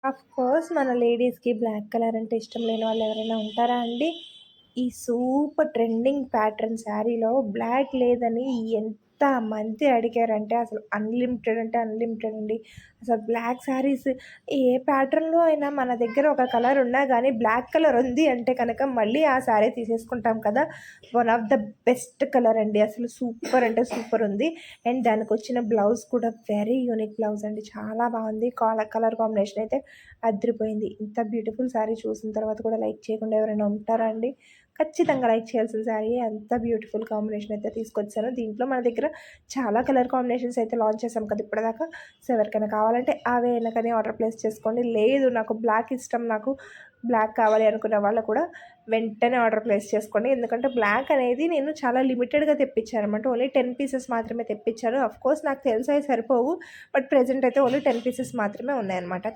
Course మన లేడీస్‌కి black colour అంటే ఇష్టం లేని వాళ్ళు ఎవరైనా ఉంటారా అండి? ఈ సూపర్ ట్రెండింగ్ ప్యాటర్న్ శారీలో బ్లాక్ లేదని ఎంతమంది అడిగారంటే అసలు అన్‌లిమిటెడ్ అంటే అన్‌లిమిటెడ్ అండి. అసలు బ్లాక్ శారీస్ ఏ ప్యాటర్న్‌లో అయినా మన దగ్గర ఒక కలర్ ఉన్నా గానీ బ్లాక్ కలర్ ఉంది అంటే కనుక మళ్ళీ ఆ శారీ తీసేసుకుంటాం కదా! One of the best colour అండి. అసలు సూపర్ అంటే సూపర్ ఉంది. అండ్ దానికొచ్చిన బ్లౌజ్ కూడా వెరీ యూనిక్ బ్లౌజ్ అండి. చాలా బావుంది. కలర్ కాంబినేషన్ అయితే అదిరిపోయింది. ఇంత బ్యూటిఫుల్ శారీ చూసిన తర్వాత కూడా లైక్ చేయకుండా ఎవరైనా ఉంటారా అండి? ఖచ్చితంగా లైక్ చేయాల్సిన శారీయే. అంత బ్యూటిఫుల్ కాంబినేషన్ అయితే తీసుకొచ్చాను. దీంట్లో మన దగ్గర చాలా కలర్ కాంబినేషన్స్ అయితే లాంచ్ చేసాం కదా ఇప్పటిదాకా. సో, ఎవరికైనా కావాలంటే అవే అయినా కానీ ఆర్డర్ ప్లేస్ చేసుకోండి. లేదు నాకు బ్లాక్ ఇష్టం, నాకు బ్లాక్ కావాలి అనుకున్న వాళ్ళు కూడా వెంటనే ఆర్డర్ ప్లేస్ చేసుకోండి. ఎందుకంటే బ్లాక్ అనేది నేను చాలా లిమిటెడ్‌గా తెప్పించాననమాట. ఓన్లీ 10 పీసెస్ మాత్రమే తెప్పించాను. ఆఫ్‌కోర్స్ నాకు తెలుసు అవి సరిపోవు. బట్ ప్రెజెంట్ అయితే ఓన్లీ 10 పీసెస్ మాత్రమే ఉన్నాయన్నమాట.